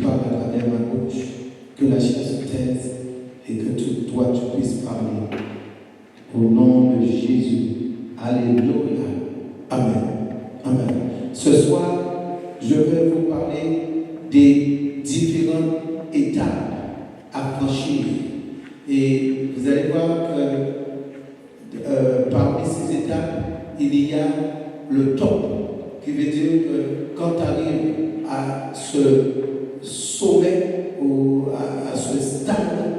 parles à travers ma bouche, que la chair se taise et que toi tu puisses parler. Au nom de Jésus. Alléluia. Amen. Amen. Ce soir, je vais vous parler des différentes étapes à franchir. Et vous allez voir que parmi ces étapes, il y a le top, qui veut dire que quand tu arrives à ce sommet ou à ce stade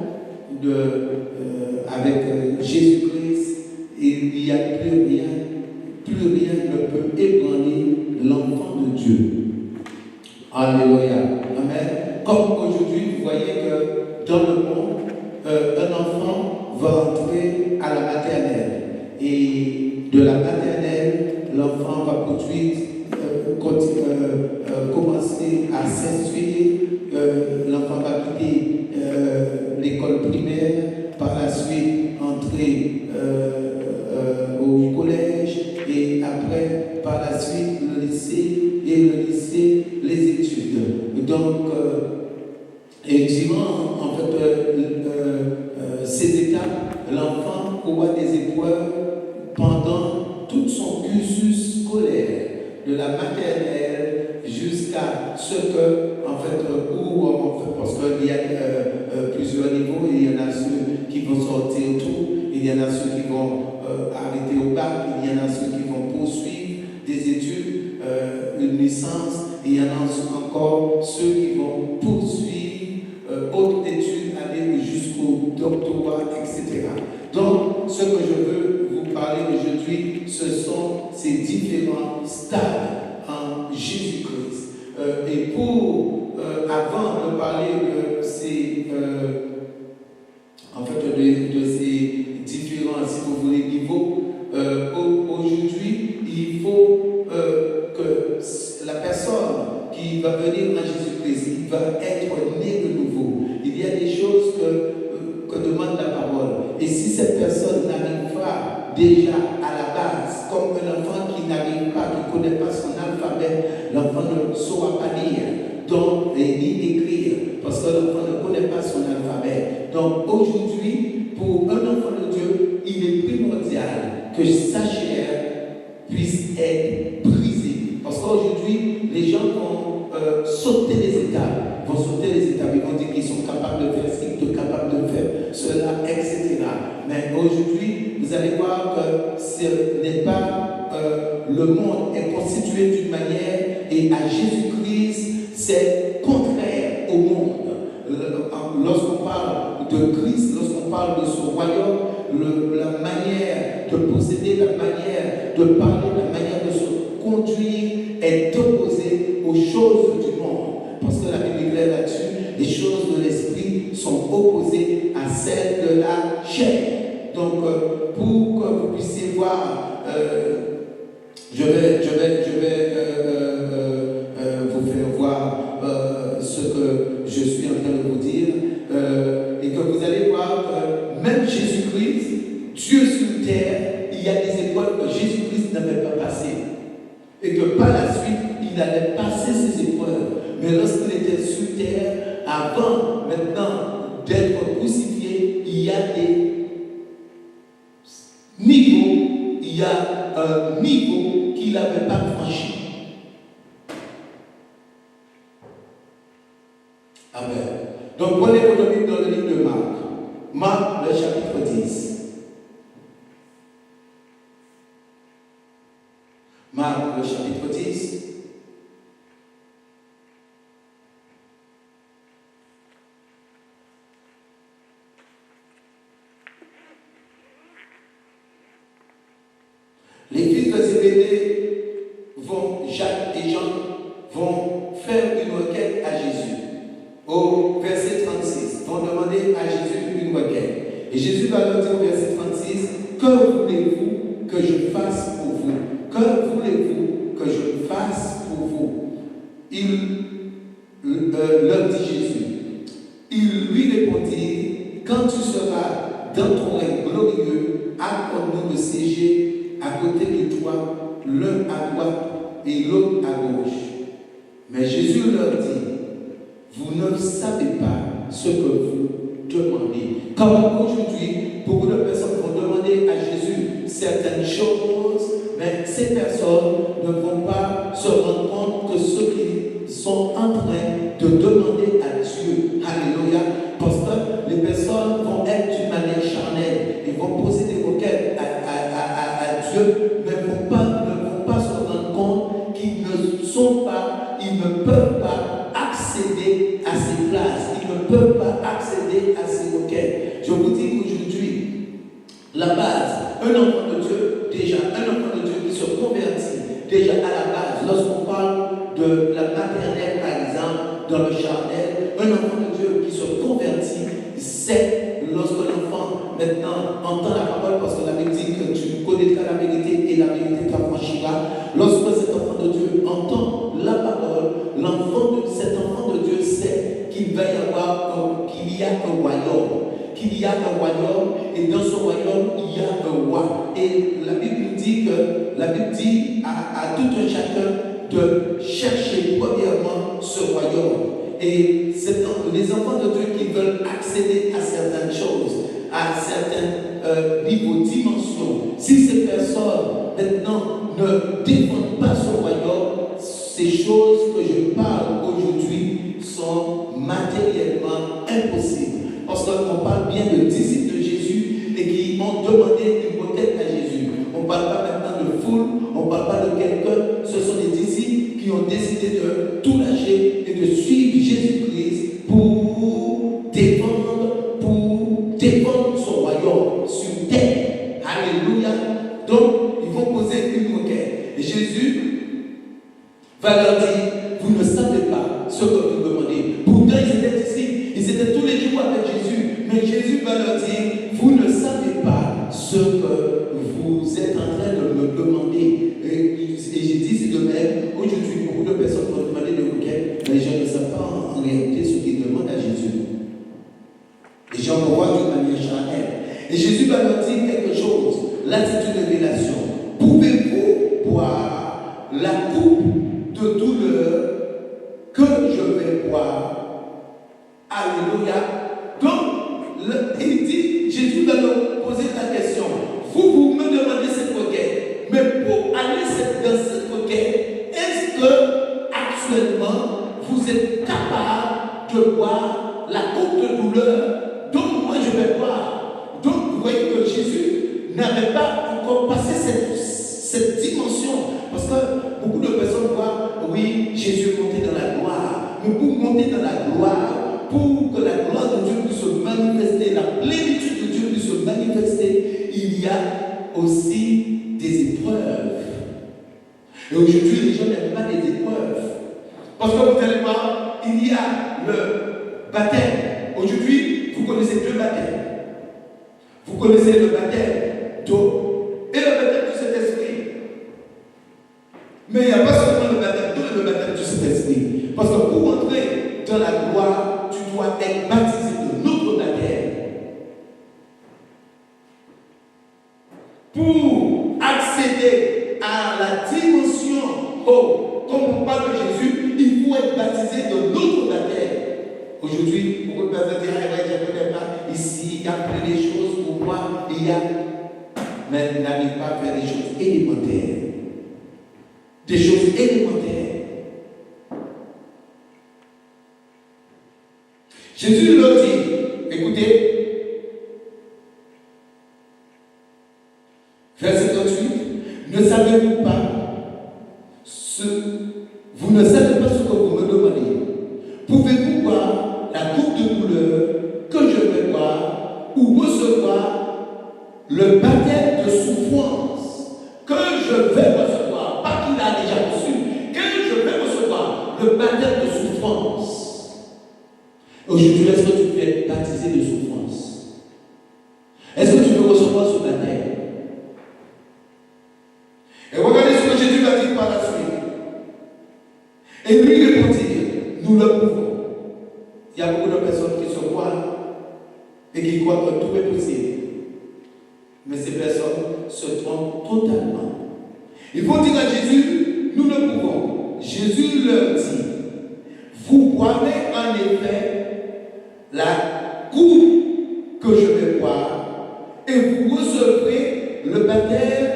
avec Jésus-Christ, il n'y a plus rien ne peut ébranler l'enfant de Dieu. Alléluia. Amen. Comme aujourd'hui, vous voyez que dans le monde, un enfant va entrer à la maternelle. Et de la maternelle, l'enfant va commencer à s'instruire. L'enfant va quitter l'école primaire, par la suite entrer au collège et après, par la suite, le lycée et le lycée, les études. Donc, et durant en fait, ces étapes, l'enfant aura des épreuves pendant tout son cursus scolaire, de la maternelle jusqu'à ce que, en fait, parce qu'il y a plusieurs niveaux, il y en a ceux qui vont sortir tout, il y en a ceux qui vont arrêter au bac, il y en a ceux qui vont poursuivre des études, une licence, il y en a encore ceux qui vont poursuivre autres études, aller jusqu'au doctorat, etc. Donc, ce que je veux vous parler aujourd'hui, ce sont ces différents stades en Jésus-Christ. Et avant de parler de ces, de ces différents, si vous voulez, niveaux, aujourd'hui, il faut que la personne qui va venir à Jésus-Christ, il va être né de nouveau. Il y a des choses que demande la parole. Et si cette personne n'arrive pas déjà à la base, comme un enfant qui n'arrive pas, qui ne connaît pas son alphabet, l'enfant ne saura pas lire, donc, ni écrire, parce que l'enfant ne connaît pas son alphabet. Donc aujourd'hui, pour un enfant de Dieu, il est primordial que sa chair puisse être brisée. Parce qu'aujourd'hui, les gens vont sauter les étapes. Ils vont dire qu'ils sont capables de faire ce qu'ils sont capables de faire, cela, etc. Mais aujourd'hui, vous allez voir que ce n'est pas le monde est constitué d'une manière et à Jésus-Christ, c'est contraire au monde. Lorsqu'on parle de Christ, lorsqu'on parle de son royaume, la manière de posséder, la manière de parler, la manière de se conduire est opposée aux choses du monde. Parce que la Bible est claire là-dessus, les choses de l'esprit sont opposées à celles de la chair. Donc, pour que vous puissiez voir, je vais vous faire voir ce que je suis en train de vous dire, et que vous allez voir que même Jésus-Christ, Dieu sur terre, il y a des épreuves que Jésus-Christ n'avait pas passées. Et que par la suite, il allait passer ces épreuves. Mais lorsqu'il était sur terre, avant maintenant d'être crucifié, il y a des niveaux, il y a un niveau qu'il n'avait pas franchi. Amen. Donc prenez votre Bible dans le livre de Marc. Marc, le chapitre 10. Marc, le chapitre 10. Les fils de Zébédée Jacques et Jean, vont faire une requête à Jésus. Au verset 36, vont demander à Jésus une requête. Et Jésus va leur dire au verset 36, que voulez-vous que je fasse pour vous? Que voulez-vous que je fasse pour vous? Leur dit Jésus. Il lui répondit, quand tu seras dans ton règne glorieux, accorde-nous de siéger à côté de toi, l'un à droite et l'autre à gauche. Mais Jésus leur dit, vous savez pas ce que vous demandez. Comme aujourd'hui, beaucoup de personnes vont demander à Jésus certaines choses, mais ces personnes ne vont pas se rendre compte que ce qu'ils sont en train de demander à Dieu. Alléluia. Parce que les personnes vont être d'une manière charnelle. Ils vont poser des requêtes à Dieu, mais ne vont pas se rendre compte qu'ils ne sont pas, ils ne peuvent pas accéder à ces places. Ils ne peuvent pas accéder à ces requêtes. Je vous dis qu'aujourd'hui, la base, un enfant de Dieu, déjà, un enfant de Dieu qui se convertit, déjà à la base, lorsqu'on parle de la maternelle, par exemple, dans le charnel, un enfant de Dieu qui se convertit, c'est lorsque l'enfant maintenant entend la parole, parce que la Bible dit que tu connaîtras la vérité et la vérité t'affranchira. Lorsque cet enfant de Dieu entend la parole, cet enfant de Dieu sait qu'il va y avoir, qu'il y a un royaume. Qu'il y a un royaume, et dans ce royaume, il y a un roi. Et la Bible dit à tout un chacun de chercher premièrement ce royaume. Et les enfants de Dieu qui veulent accéder à certaines choses, à certains niveaux, dimensions, si ces personnes maintenant ne défendent pas ce royaume, ces choses que je parle aujourd'hui sont matériellement impossibles. Parce qu'on parle bien de disciples de Jésus et qui ont demandé une requête à Jésus. On ne parle pas maintenant de foule, on ne parle pas de quelqu'un. Ce sont des disciples qui ont décidé de tout lâcher et de suivre Jésus-Christ pour défendre son royaume sur terre. Alléluia. Donc, ils vont poser une requête. Et Jésus va leur dire, vous ne savez pas ce que vous demandez. Pourtant, ils étaient disciples. Ils étaient tous les jours avec Jésus. Mais Jésus va leur dire, vous ne savez pas ce que vous êtes en train de me demander. Et j'ai dit, c'est de même. Aujourd'hui, beaucoup de personnes vont demander des requêtes, mais les gens ne savent pas en réalité ce qu'ils demandent à Jésus. Les gens vont voir d'une manière charnelle. Et Jésus va leur dire quelque chose. Là, c'est une révélation. Pouvez-vous boire la coupe de douleur que je vais boire? Alléluia. Donc, il dit, Jésus va leur poser la question. Vous me demandez cette requête, mais pour aller dans cette requête, est-ce que actuellement vous êtes capable de boire la coupe de douleur dont moi je vais boire? Donc, vous voyez que Jésus n'avait pas encore passé cette dimension. Parce que beaucoup de personnes voient, oui, Jésus est monté dans la gloire. Mais pour monter dans la gloire, pour que la gloire de Dieu puisse se manifester, la plénitude de Dieu puisse se manifester, il y a aussi des épreuves. Et aujourd'hui, les gens n'aiment pas les épreuves. Parce que vous allez voir, il y a le baptême. Aujourd'hui, vous connaissez deux baptêmes. Vous connaissez le baptême d'eau et le baptême du Saint-Esprit. Mais il n'y a pas seulement le baptême d'eau et le baptême du Saint-Esprit. Parce que pour entrer dans la gloire, tu dois être baptisé de notre baptême. Pour accéder à la dimension haute, comme on parle de Jésus, il faut être baptisé de notre baptême. Aujourd'hui, beaucoup de personnes disent, ah, je ne connais pas, ici, il y a plein de choses pour moi, mais n'arrive pas à faire des choses élémentaires. Des choses élémentaires. Jésus leur dit, écoutez, verset 38, ne savez-vous pas vous ne savez pas ce que vous me demandez. Pouvez-vous boire la coupe de douleur que je vais boire ou recevoir le baptême de souffrance que je vais recevoir, pas qu'il a déjà reçu, que je vais recevoir le baptême de souffrance. Aujourd'hui, est-ce que tu veux être baptisé de souffrance? Est-ce que tu veux recevoir ce baptême? Et regardez ce que Jésus va dire par la suite. Et lui répondit, nous le pouvons. Il y a beaucoup de personnes qui se croient et qui croient que tout est possible. Mais ces personnes se trompent totalement. Ils vont dire à Jésus, nous le pouvons. Jésus leur dit, Vous boirez en effet la coupe que je vais boire et vous recevrez le baptême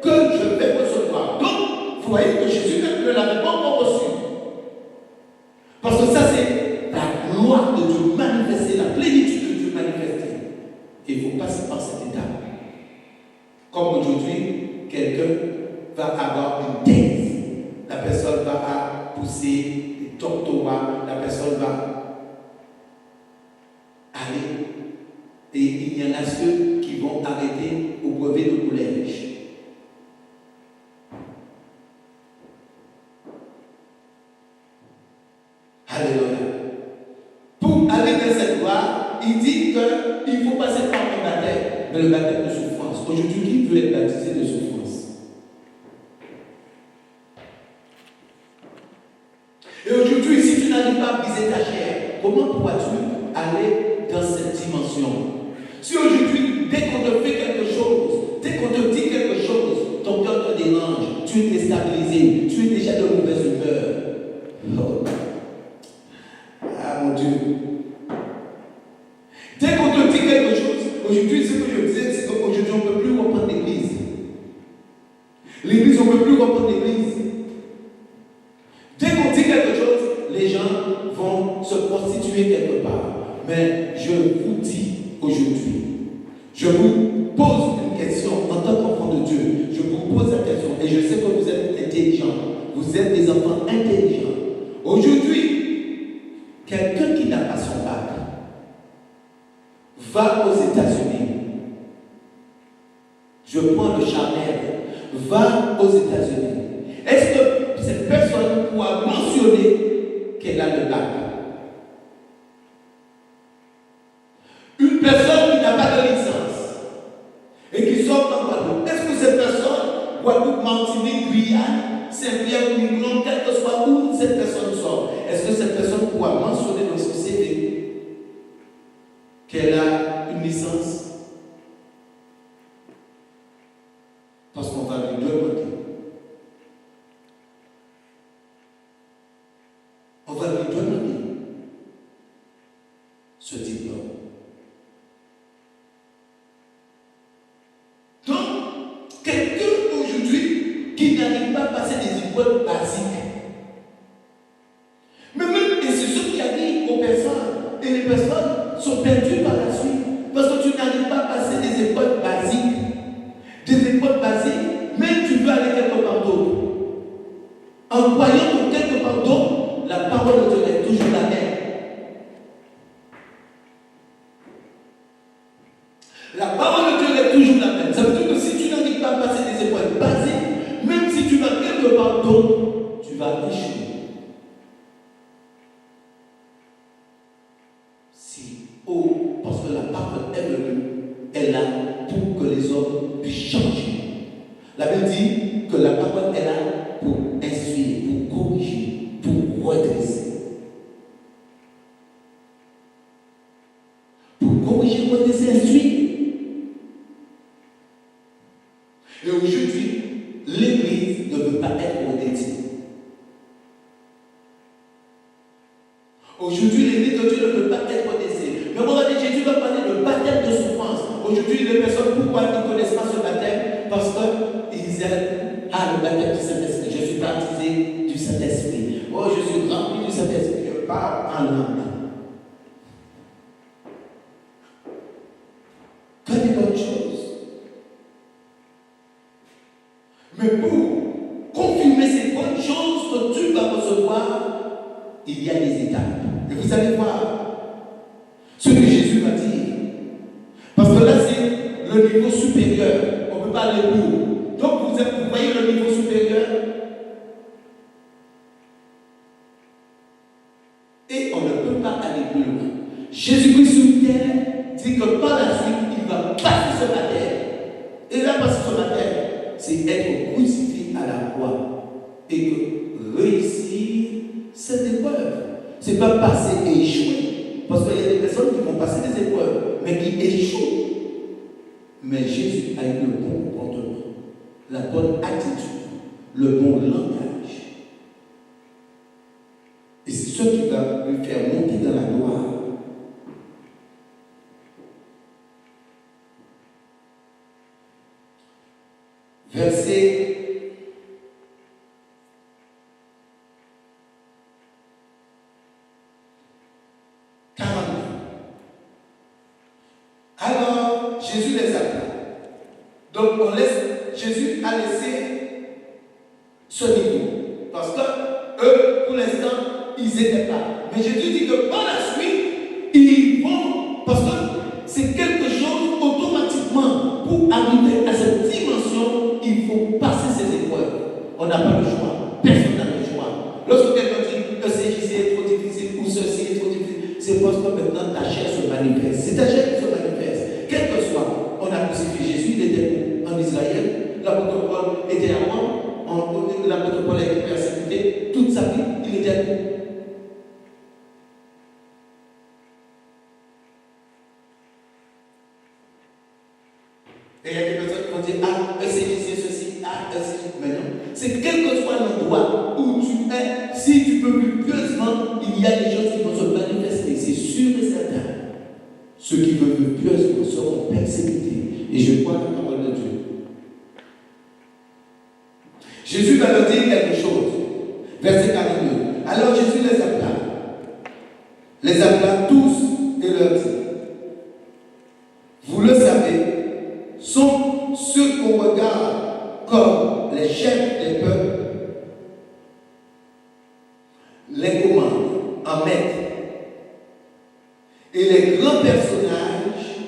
que je vais recevoir. Donc, vous voyez que Jésus ne l'avait pas encore reçu. Parce que ça, c'est la gloire de Dieu manifestée, la plénitude de Dieu manifestée. Et il faut passer par cette étape. Comme aujourd'hui, quelqu'un va avoir une thèse. La personne va pousser des doctorats. La personne va aller. Et il y en a ceux qui vont arrêter au brevet de collège. Alléluia. Pour aller dans cette voie, il dit qu'il faut passer par le baptême, mais le baptême de souffrance. Aujourd'hui, qui veut être baptisé de souffrance? Et aujourd'hui, si tu n'arrives pas à briser ta chair, comment pourras-tu aller dans cette dimension? Si aujourd'hui, dès qu'on te fait quelque chose, dès qu'on te dit quelque chose, ton cœur te dérange, tu es déstabilisé, tu es déjà de mauvaise humeur. Oh. Ah mon Dieu. Dès qu'on te dit quelque chose, aujourd'hui, ce que je disais, c'est qu'aujourd'hui, on ne peut plus reprendre l'église. L'église, on ne peut plus reprendre l'église. Dès qu'on dit quelque chose, les gens vont se prostituer quelque part. Mais je vous dis aujourd'hui, je vous pose une question en tant qu'enfant de Dieu. Je vous pose la question et je sais que vous êtes intelligents. Vous êtes des enfants intelligents. Aujourd'hui, quelqu'un qui n'a pas son bac va aux États-Unis. Je prends le charnel, va aux États-Unis. Est-ce que cette personne pourra mentionner qu'elle a le bac? Une personne qui n'a pas de licence et qui sort en Guadeloupe, est-ce que cette personne, Guadeloupe, Martinique, Guyane, Saint-Pierre ou Miquelon, quel que soit où cette personne sort, est-ce que cette personne pourra mentionner dans son CV qu'elle a une licence? Parce qu'on va lui demander. On va lui demander ce diplôme. Donc, quelqu'un aujourd'hui qui n'arrive pas à passer des épreuves basiques, mais même, et c'est ce qui arrive aux personnes, et les personnes sont perdues par la suite, parce que tu n'arrives pas à passer des épreuves basiques. Des épreuves basiques, mais tu veux aller quelque part d'autre. En croyant que quelque part d'autre, la parole de Dieu est toujours la même. La parole de Dieu est toujours la même. Ça veut dire que si tu n'arrives pas à passer des épreuves basiques, même si tu vas quelque part d'autre, tu vas échouer. Parce que la parole est venue, elle est là pour que les hommes puissent changer. La Bible dit que la parole est là pour instruire, pour corriger, pour redresser. Pour corriger, redresser, instruire. Et aujourd'hui, l'Église ne veut pas être redressée. Aujourd'hui, l'Église de Dieu ne veut pas être redressée. Mais regardez, Jésus va parler de baptême de souffrance. Aujourd'hui, les personnes, pourquoi ils ne connaissent pas ce baptême? Parce qu'ils aiment, le baptême du Saint-Esprit. Je suis baptisé du Saint-Esprit. Oh, je suis rempli du Saint-Esprit. Je parle en langue. Que des bonnes choses. Mais pour confirmer ces bonnes choses que tu vas recevoir, il y a des étapes. Et vous allez voir ce que Jésus va dire. Parce que là, c'est le niveau supérieur. On ne peut pas aller plus haut. Donc, vous voyez le niveau supérieur. Et on ne peut pas aller plus loin. Jésus-Christ sur terre dit que par la suite, il va passer ce baptême. Et là, passer ce baptême, c'est être crucifié à la croix. Et que réussir cette épreuve. Ce n'est pas passer et échouer. Parce qu'il y a des personnes qui vont passer des épreuves, mais qui échouent. Mais Jésus a eu le bon comportement, la bonne attitude, le bon langage. Et c'est ce qui va lui faire monter dans la gloire. Verset 42. Alors, Jésus les appela. Donc, Jésus a laissé ce niveau. Parce que eux, pour l'instant, ils n'étaient pas. Mais Jésus dit que par la suite, ils vont. Parce que c'est quelque chose automatiquement. Pour arriver à cette dimension, il faut passer ces épreuves. On n'a pas le choix. Personne n'a le choix. Lorsque quelqu'un dit que CJC est trop difficile ou ceci est trop difficile, c'est parce que maintenant ta chair se manifeste. C'est ta chair qui se manifeste. Quel que soit, on a crucifié Jésus, il était en Israël, l'apôtre Paul était à Rome, l'apôtre Paul a été persécuté, toute sa vie, il était à nous. Et il y a des personnes qui vont dire, ah, c'est ceci, ah, c'est mais non. C'est quel que soit l'endroit où tu es, si tu peux plus pieusement, il y a des choses qui vont se manifester, c'est sûr et certain. Ceux qui veulent plus pieusement seront persécutés. Et je crois la parole de Dieu. Jésus va leur dire quelque chose. Verset 42. Alors Jésus les appela tous et leur dit, vous le savez, sont ceux qu'on regarde comme les chefs des peuples, les commandent en maître. Et les grands personnages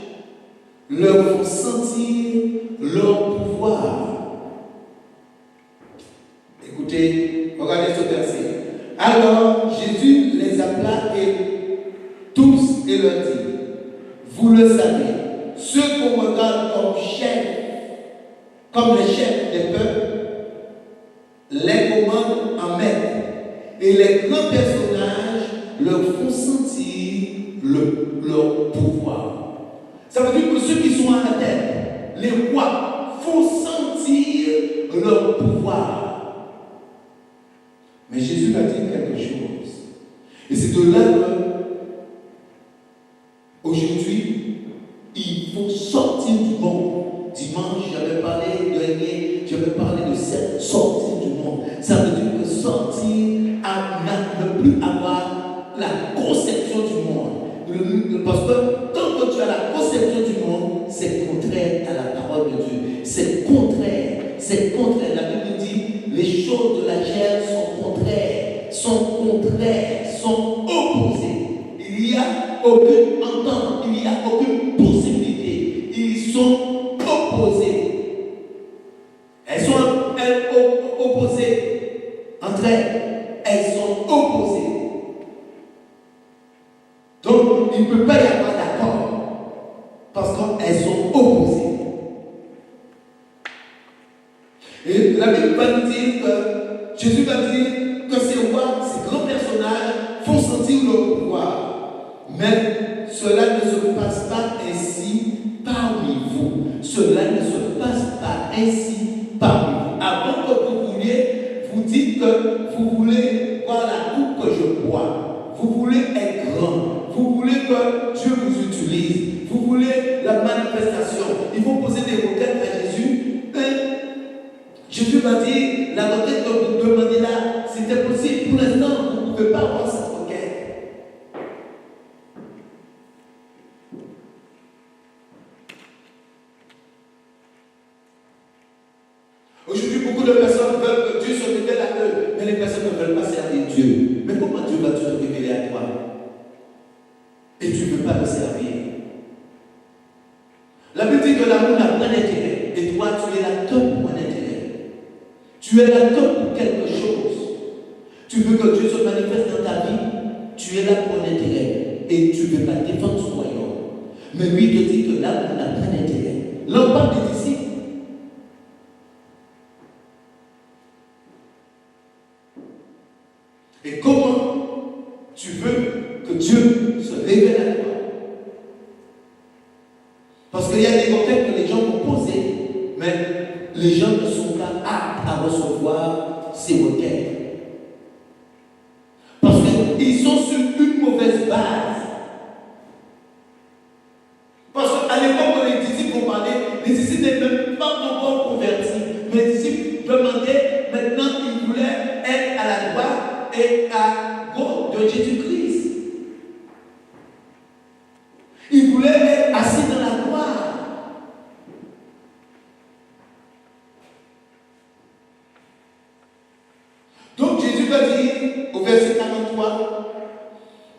leur font sentir leur pouvoir. Écoutez, regardez ce verset. Alors Jésus les appela tous et leur dit, vous le savez, ceux qu'on regarde comme chefs, comme les chefs des peuples, les commandent en maître. Et les grands personnages leur font sentir leur pouvoir. Ça veut dire que ceux qui sont à la tête, les rois, font sentir leur pouvoir. Mais Jésus va dire quelque chose. Et c'est de là que, aujourd'hui, il faut sortir du monde. Dimanche, j'avais parlé de cette sortie du monde. Ça veut dire que sortir ne plus avoir la conception du monde. Parce que tant que tu as la conception du monde, c'est contraire à la parole de Dieu. C'est contraire. La Bible dit, les choses de la chair sont contraires, sont opposées. Il n'y a aucune entente, il n'y a aucune possibilité. Ils sont opposés. Elles sont opposées entre elles. Elles sont opposées. Donc, il ne peut pas y avoir d'accord parce qu'elles sont opposées. Et la Bible va nous dire que Jésus va nous dire que ces rois, ces grands personnages font sentir leur pouvoir. Mais cela ne se passe pas ainsi parmi vous. Cela ne se passe pas ainsi parmi vous. Avant que vous vouliez, vous dites que vous voulez boire la coupe que je bois. Vous voulez être grand. Vous voulez que Dieu vous utilise. Vous voulez la manifestation. Il faut poser des requêtes à Jésus. Jésus va dire, la requête que vous demandez là, c'était possible. Pour l'instant, vous ne pouvez pas avoir cette requête. Aujourd'hui, beaucoup de personnes veulent que Dieu se révèle à eux, mais les personnes ne veulent pas servir Dieu. Mais comment Dieu va te révéler à toi? Et tu ne veux pas le servir. La Bible dit que l'amour n'a pas d'intérêt. Et toi, tu es là que pour un intérêt. Tu es là que pour quelque chose. Tu veux que Dieu se manifeste dans ta vie. Tu es là pour un intérêt. Et tu ne veux pas défendre son royaume. Mais lui te dit que l'amour n'a pas d'intérêt. L'homme parle des disciples. Et comment tu veux que Dieu se révèle à toi? Parce qu'il y a des requêtes que les gens vont poser, mais les gens ne sont pas aptes à recevoir ces requêtes. Parce qu'ils sont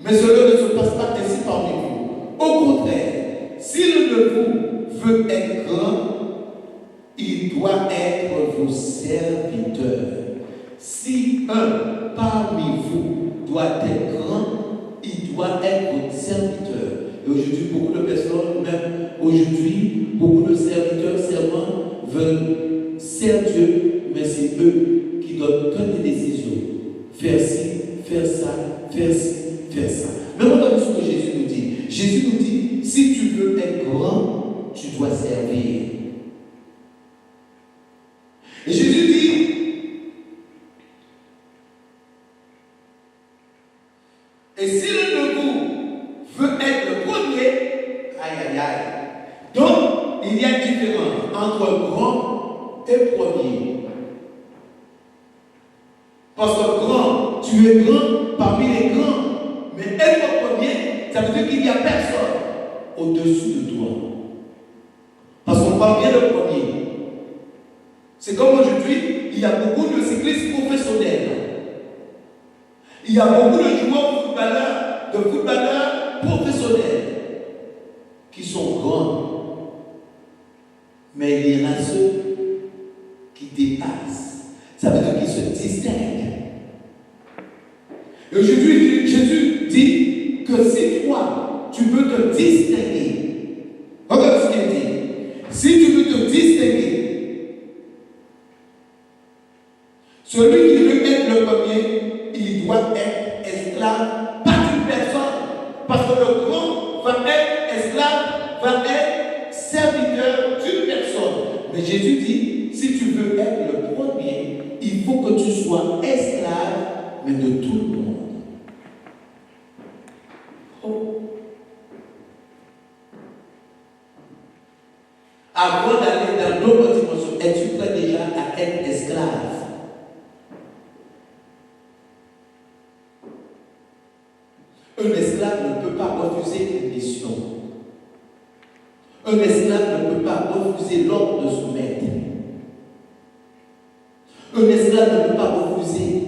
Mais cela ne se passe pas ainsi parmi vous. Au contraire, si l'un de vous veut être grand, il doit être vos serviteurs. Si un parmi vous doit être grand, il doit être votre serviteur. Et aujourd'hui, beaucoup de personnes, même aujourd'hui, beaucoup de serviteurs, servants, veulent servir Dieu, mais c'est eux qui donnent que des décisions. Faire ci, faire ça, faire ci, faire ça. Mais regardez ce que Jésus nous dit. Jésus nous dit, si tu veux être grand, tu dois servir. Et Jésus dit, et si l'un de vous veut être le premier, aïe aïe aïe. Donc, il y a une différence entre grand et premier. Parce que grand, tu es grand parmi les grands. Mais être premier, ça veut dire qu'il n'y a personne au-dessus de toi. Parce qu'on parle bien de premier. C'est comme aujourd'hui, il y a beaucoup de cyclistes professionnels. Il y a beaucoup de joueurs footballeurs professionnels qui sont grands. Mais il y en a ceux qui dépassent. Ça veut dire qu'ils se distinguent. Et aujourd'hui, Jésus dit que si toi, tu veux te distinguer, regarde ce qu'il dit. Si tu veux te distinguer, celui qui veut être le premier, il doit être esclave, pas d'une personne. Parce que le grand va être esclave, va être serviteur d'une personne. Mais Jésus dit, si tu veux être le premier, il faut que tu sois esclave, mais de tout le monde. Oh. Avant d'aller dans d'autres dimensions, es-tu prêt déjà à être esclave? Un esclave ne peut pas refuser une mission. Un esclave ne peut pas refuser l'ordre de son maître. Un esclave ne peut pas refuser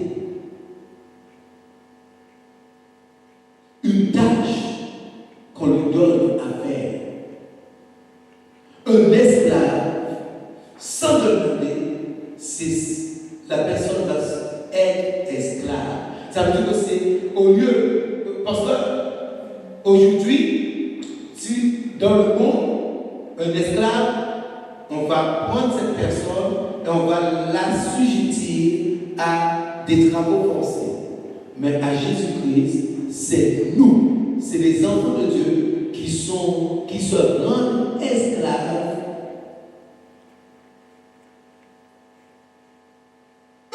une tâche qu'on lui donne à faire. Un esclave, sans demander, la personne va être esclave. Ça veut dire que c'est au lieu. Parce qu'aujourd'hui, si dans le monde, un esclave, on va prendre cette personne et on va l'assujettir à des travaux forcés. Mais à Jésus-Christ, c'est nous, c'est les enfants de Dieu qui se rendent esclaves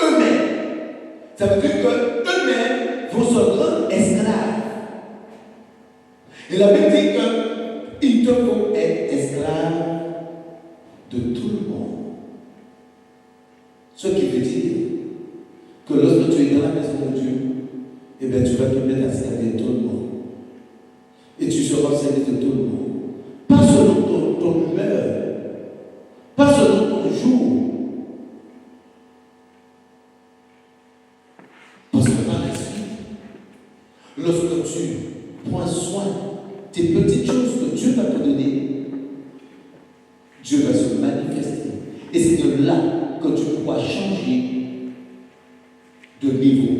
eux-mêmes. Ça veut dire qu'eux-mêmes vont se rendre esclaves. Et la Bible dit qu'il te faut être esclave de tout le monde. Ce qui veut dire que lorsque tu es dans la maison de Dieu, eh bien, tu vas te mettre à servir tout le monde. Et tu seras servi de tout le monde. Pas selon ton humeur, pas selon ton jour. Parce que par la suite, lorsque tu prends soin des petites choses que Dieu va te donner, Dieu va se manifester. Et c'est de là que tu pourras changer de niveau.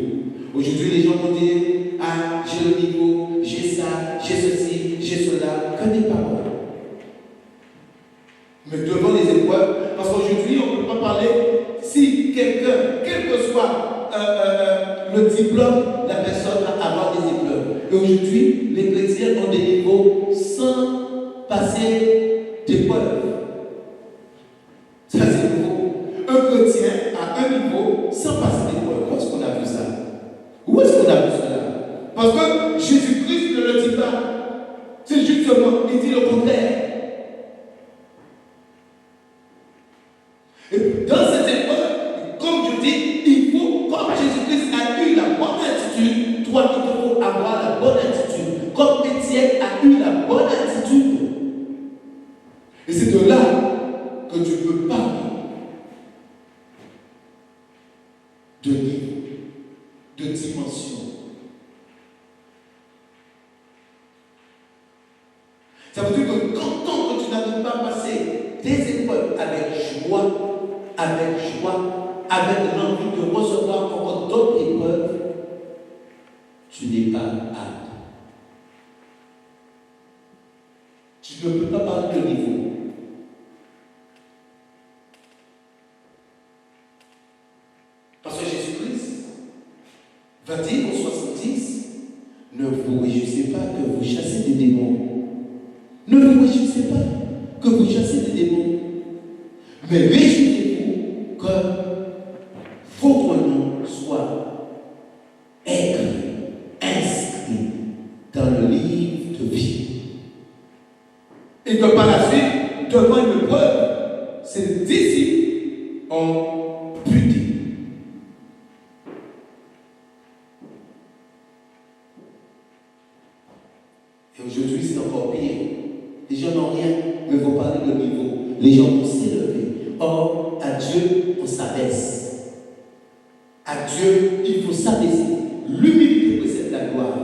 Aujourd'hui, les gens vont dire, ah, j'ai le niveau, j'ai ça, j'ai ceci, j'ai cela, que des paroles. Mais devant les épreuves, parce qu'aujourd'hui, on ne peut pas parler, si quelqu'un, quel que soit le diplôme, la personne va avoir des épreuves. Et aujourd'hui, les chrétiens ont des niveaux sans passer d'épreuves. Ça, c'est nouveau. Un chrétien a un niveau sans passer d'épreuves. Où est-ce qu'on a vu ça? Où est-ce qu'on a vu cela? Parce que Jésus-Christ ne le dit pas. C'est justement, il dit le contraire. Et dans cette épreuve, comme je dis, il faut, comme Jésus-Christ a eu la bonne attitude, toi, il te faut avoir la bonne attitude. Comme Étienne a eu la bonne attitude. Et c'est de là que tu peux parler de niveau, de dimension. Ça veut dire que tant que tu n'arrives pas à passer tes épreuves avec joie, avec l'envie de recevoir encore d'autres épreuves, tu n'es pas apte. Tu ne peux pas parler de niveau. Parce que Jésus-Christ va dire au 70, ne vous réjouissez pas que vous chassez des démons. Ne vous réjouissez pas que vous chassez des démons. Mais réjouissez-vous que votre nom soit écrit, inscrit dans le livre de vie. Et que par la suite, devant une preuve, ses disciples ont buté. Et aujourd'hui, c'est encore pire. Les gens n'ont rien, mais vont parler de niveau. Les gens vont s'élever. Or, à Dieu, on s'abaisse. À Dieu, il faut s'abaisser. L'humilité précède la gloire.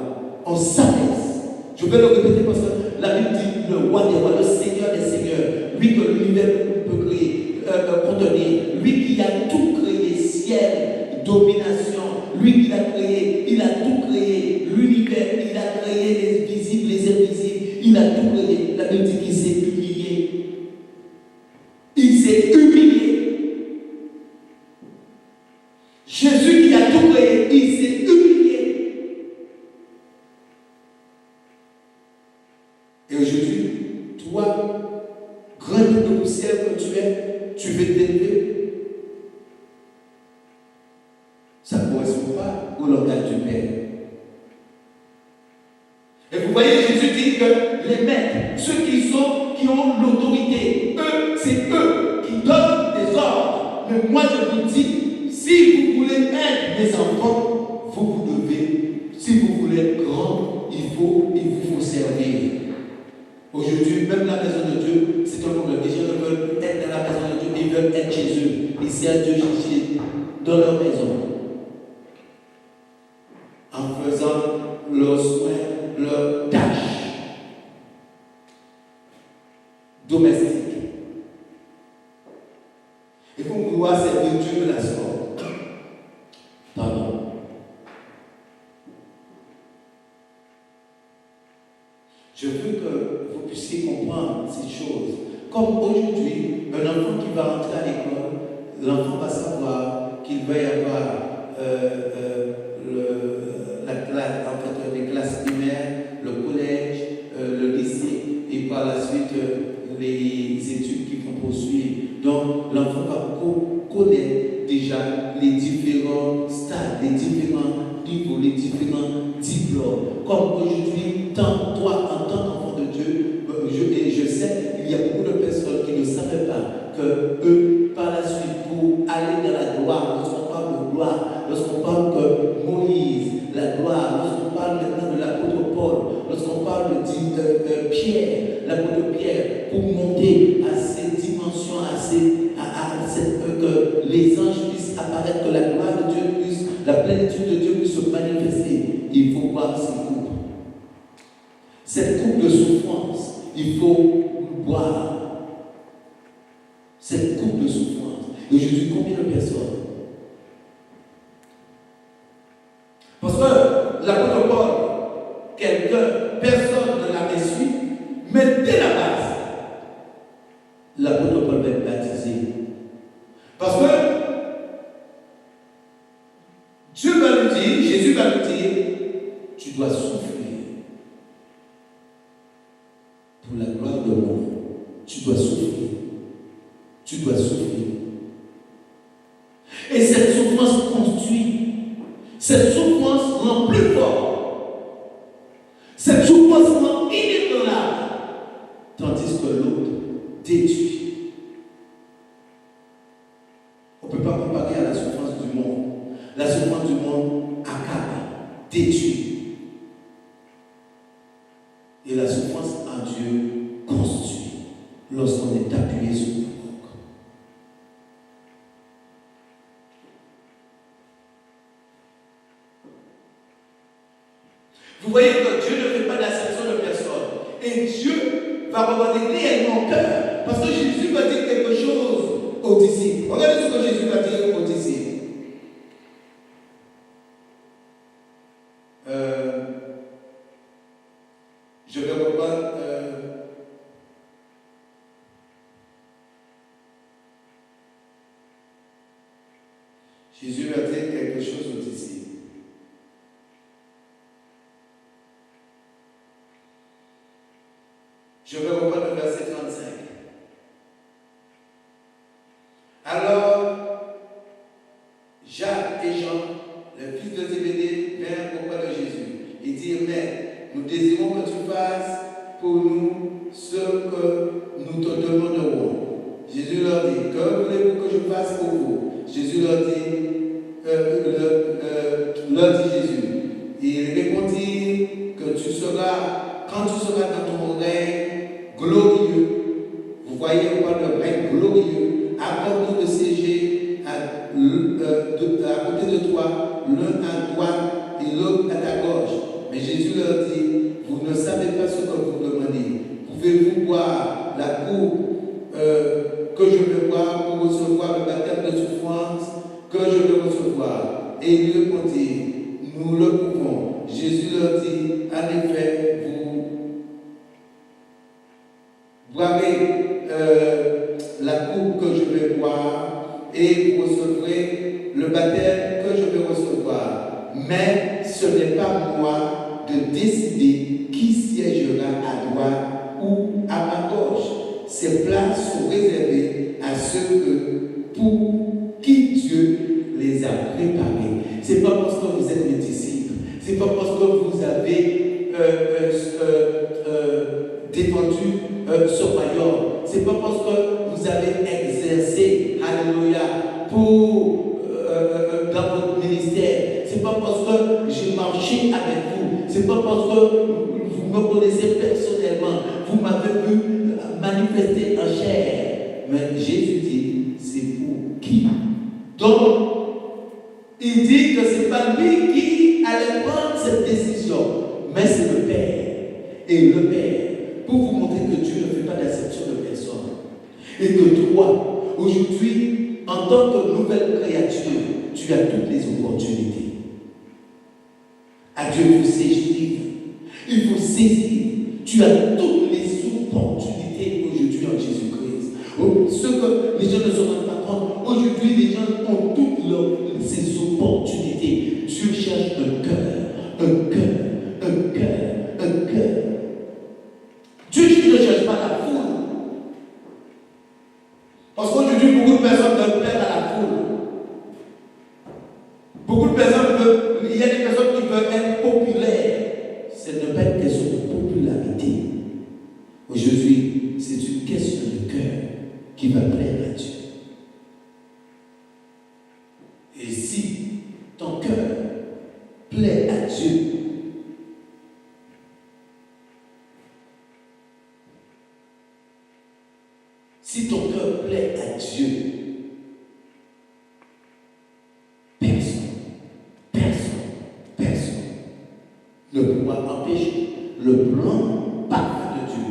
On s'abaisse. Je vais le répéter parce que la Bible dit le roi des rois, le Seigneur des seigneurs, lui que l'univers peut créer, contenir, lui qui a tout créé, ciel, domination, lui qui l'a créé, il a tout créé, l'univers, il a créé les visibles, les invisibles, il a tout créé. La Bible dit qu'il s'est humilié. Il s'est humilié. Jésus qui a tout créé, il s'est humilié. Et aujourd'hui, toi, grand de poussière que tu veux t'élever. Ça ne correspond pas au langage du Père. Et vous voyez, Jésus dit que les maîtres, ceux qui ont l'autorité, eux, c'est eux qui donnent des ordres. Mais moi, je vous dis, si vous voulez être des enfants, vous devez, si vous voulez être grand, il vous faut servir. Aujourd'hui, même la maison de Dieu, c'est un problème. Les gens veulent être dans la maison de Dieu, ils veulent être chez eux. Ils servent Dieu dans leur maison. En faisant leurs soins, leurs tâches domestiques. Et pour vouloir servir Dieu de la sorte. Pardon. Je veux que vous puissiez comprendre ces choses. Comme aujourd'hui, un enfant qui va entrer à l'école, l'enfant va savoir qu'il va y avoir la classe, en fait, les classes primaires, le collège, le lycée, et par la suite les études qui vont poursuivre. Donc l'enfant va connaître déjà les différents stades, les différents niveaux, les différents diplômes. Comme aujourd'hui, toi, en tant qu'enfant de Dieu, je sais, il y a beaucoup de personnes qui ne savaient pas que eux, par la suite, pour aller dans la gloire, lorsqu'on parle de gloire, lorsqu'on parle de Moïse, la gloire, lorsqu'on parle maintenant de l'apôtre Paul, lorsqu'on parle de Pierre, l'apôtre Pierre, pour monter à ces dimensions, que les anges puissent apparaître, que la gloire de Dieu puisse, la plénitude de Dieu puisse se manifester, il faut boire ces coupes. Cette coupe de souffrance, il faut boire. Cette coupe de souffrance. Et je dis combien de personnes? Parce que l'apôtre Paul, personne ne l'avait su, mais dès la base, l'apôtre Paul va être baptisé. Parce que Dieu va lui dire, Jésus va lui dire, tu dois souffrir pour la gloire de mon nom. Tu dois souffrir. Tu dois souffrir. Et cette souffrance construit. Cette souffrance rend plus fort. Cette souffrance rend inébranlable. Tandis que l'autre détruit. On ne peut pas comparer à la souffrance du monde. La souffrance du monde accable, détruit. Et la souffrance en Dieu construit lorsqu'on est appuyé sur le roc. Vous voyez que Dieu ne fait pas d'acception de personne. Et Dieu va regarder réellement au cœur. Parce que Jésus va dire quelque chose aux disciples. Regardez ce que Jésus va dire aux disciples. Je vais reprendre. Jésus va dire quelque chose aux disciples. Je vais reprendre le verset 35. Alors, Jacques et Jean, les fils de Zébédée, vinrent auprès de Jésus et dirent, mais nous désirons que tu fasses pour nous ce que nous te demanderons. Jésus leur dit, que voulez-vous que je fasse pour vous? Jésus leur dit, Jésus, il répondit que tu seras, quand tu seras dans ton règne glorieux, vous voyez, on parle de règne glorieux, accorde de siéger à côté de toi, l'un à droite et l'autre à ta gauche. Mais Jésus leur dit, vous ne savez pas ce que vous demandez. Pouvez-vous boire la coupe que je vais boire pour recevoir le baptême de souffrance que je vais recevoir? Et il répondit, nous le pouvons. Jésus leur dit, en effet, vous boirez la coupe que je vais boire et vous recevrez le baptême que je vais recevoir. Mais ce n'est pas moi de décider qui siégera à droite ou à ma gauche. Ces places sont réservées à ceux pour qui Dieu les a préparés. Ce n'est pas parce que vous êtes mes disciples, ce n'est pas parce que vous avez défendu ce royaume, ce n'est pas parce que vous avez exercé, alléluia, dans votre ministère, ce n'est pas parce que j'ai marché avec vous, ce n'est pas parce que vous me connaissez personnellement, vous m'avez vu manifester en chair. Mais Jésus dit, c'est pour qui? Donc, il dit que ce n'est pas lui qui allait prendre cette décision, mais c'est le Père. Et le Père, pour vous montrer que Dieu ne fait pas d'acception de personne. Et que toi, aujourd'hui, en tant que nouvelle créature, tu as toutes les opportunités. À Dieu, il faut saisir. Il faut saisir. Tu as toutes les opportunités aujourd'hui en Jésus-Christ. Ce que les gens ne se rendent pas compte, aujourd'hui, les gens ont toutes ces opportunités. Dieu cherche un cœur, un cœur, un cœur, un cœur. Dieu ne cherche pas la foule. Parce qu'aujourd'hui, beaucoup de personnes veulent plaire à la foule. Beaucoup de personnes veulent, il y a des personnes qui veulent être populaires. Ce n'est pas une question de popularité. Aujourd'hui, c'est une question de cœur qui va plaire à Dieu. Et si ton cœur plaît à Dieu, si ton cœur plaît à Dieu, personne ne pourra empêcher le plan parfait de Dieu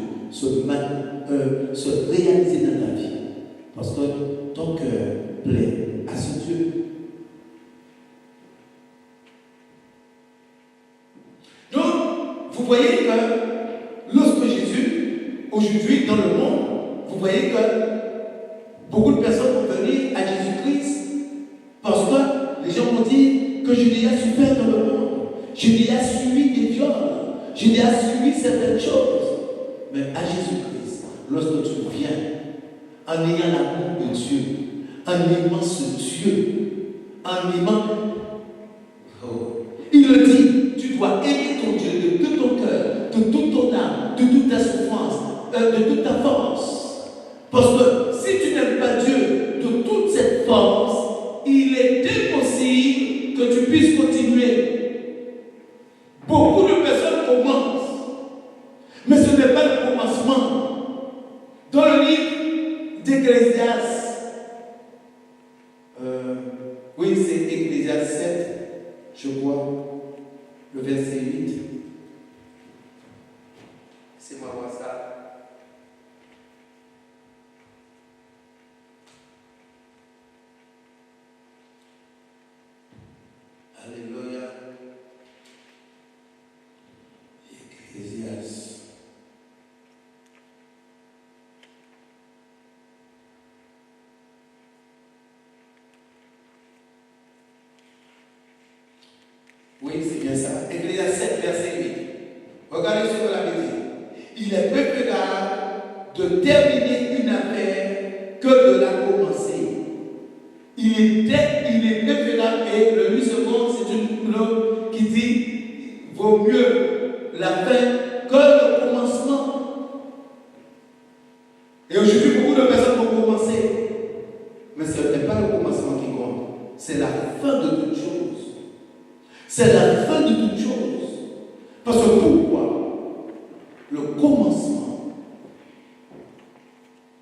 se réaliser dans ta vie. Parce que ton cœur plaît à ce Dieu. Donc, vous voyez que lorsque Jésus, aujourd'hui dans le monde, vous voyez que beaucoup de personnes vont venir à Jésus-Christ parce que les gens vont dire que Jésus a souffert dans le monde. Jésus a suivi des viols. Jésus a suivi certaines choses. Mais à Jésus-Christ, lorsque tu viens, en ayant l'amour de Dieu, en aimant ce Dieu, en aimant, il le dit, tu dois aimer ton Dieu de tout ton cœur, de toute ton âme, de toute ta souffrance, de toute ta force. Parce que si tu n'aimes pas Dieu de toute cette force, il est impossible que tu puisses continuer. Beaucoup de personnes commencent, mais ce n'est pas le commencement. Dans le livre d'Ecclésiaste, oui, c'est Ecclésiaste 7, je crois, le verset 8. C'est moi voir ça. Oui, c'est bien ça. Ecclésiaste 7, verset 8. Regardez ce que la Bible dit. Il est préférable de terminer une affaire que de la commencer. Il est préférable, et le 8 secondes, c'est une langue qui dit vaut mieux la fin que le commencement. Et aujourd'hui, beaucoup de personnes vont commencer. Mais ce n'est pas le commencement qui compte. C'est la fin de toute chose. C'est la fin de toute chose. Parce que pourquoi? Le commencement.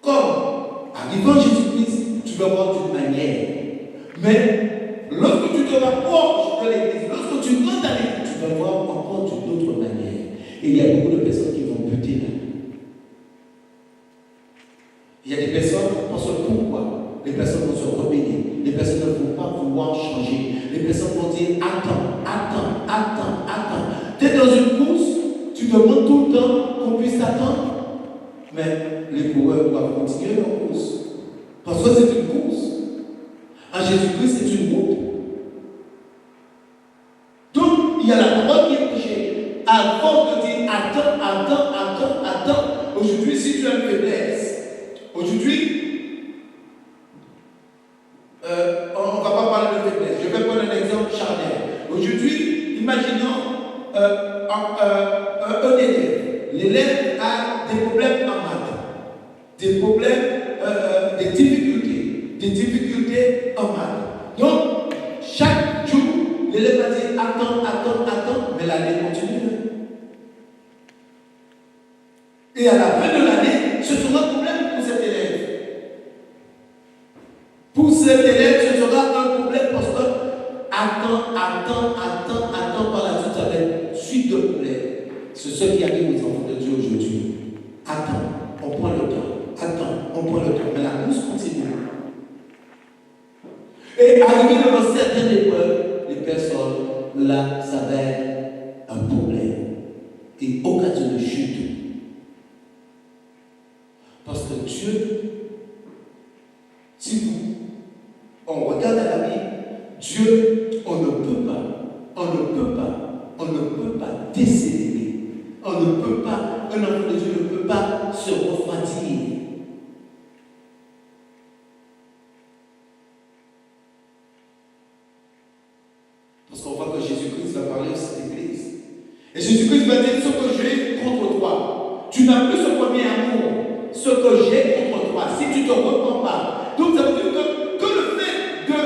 Comme arrivant Jésus-Christ, tu vas voir d'une manière. Mais lorsque tu te rapproches de l'église, lorsque tu rentres à l'église, tu vas voir encore d'une autre manière. Et il y a beaucoup de personnes qui vont buter là. Il y a des personnes, parce que pourquoi? Les personnes vont se rebeller. Les personnes ne vont pas vouloir changer. Les personnes vont dire attends. Tu es dans une course, tu demandes tout le temps qu'on puisse t'attendre. Mais les coureurs doivent continuer leur course. Parce que c'est une course. En Jésus-Christ, c'est une route. Donc, il y a la parole qui est prêchée. Avant de dire attends. Aujourd'hui, si tu as une faiblesse, aujourd'hui, on ne va pas parler de faiblesse. Je vais prendre un exemple charnel. Aujourd'hui, imaginons un élève. L'élève a des problèmes en maths, des problèmes, des difficultés en maths. Donc, chaque jour, l'élève va dire attends, mais l'année continue. Et à la fin de l'année, ce sera un problème pour cet élève. Pour cet élève, ce sera un problème parce que attends, par la suite, ça va être suite de problèmes. C'est ce qui arrive aux enfants de Dieu aujourd'hui. Attends, on prend le temps. Mais la course continue. Et arrivé devant certaines épreuves, les personnes, là, ça va être un problème. Et occasion de chute. Parce que Dieu, si on regarde à la Bible, Dieu, on ne peut pas décélérer. Un enfant de Dieu ne peut pas se refroidir. Parce qu'on voit que Jésus-Christ va parler de cette église. Et Jésus-Christ va dire ce que j'ai contre toi. Tu n'as plus ce premier amour. Ce que j'ai contre toi. Si tu ne te repens pas. Donc ça veut dire que le fait de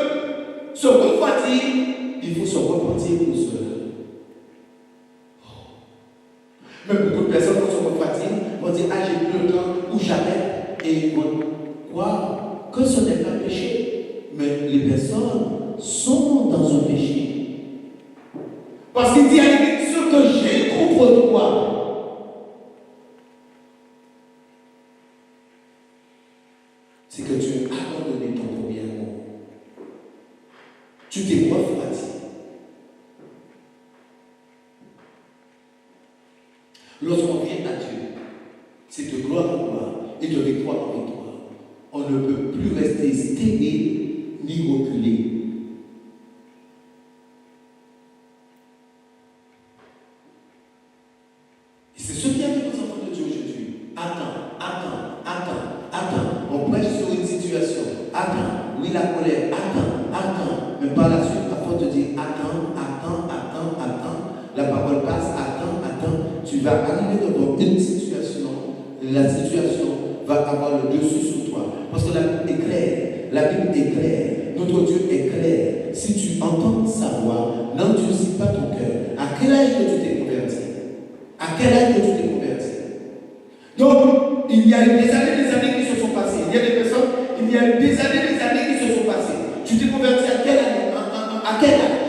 se refroidir, il faut se repentir pour cela. Même beaucoup de personnes vont se refroidir, vont dire j'ai plus le temps ou jamais. Et ils vont croire que ce n'est pas péché. Mais les personnes sont dans un péché. Parce qu'il dit à l'église ce que j'ai contre toi, c'est que tu as abandonné ton premier amour. Tu t'es refroidi. Lorsqu'on vient à Dieu, c'est de gloire en gloire et de victoire en victoire. On ne peut plus rester stérile ni reculer. C'est ce qui arrive aux enfants de Dieu aujourd'hui. Attends. On prêche sur une situation. Attends. Oui, la colère. Attends. Mais par la suite, à force de dire attends. La parole passe. Attends. Tu vas arriver dans une situation. La situation va avoir le dessus sur toi. Parce que la Bible est claire. Notre Dieu est clair. Si tu entends sa voix, n'endurcis pas ton cœur. À quel âge que tu t'es converti? Donc, il y a eu des années qui se sont passées. Il y a des personnes, il y a eu des années qui se sont passées. Tu t'es converti à quelle année? À quel âge?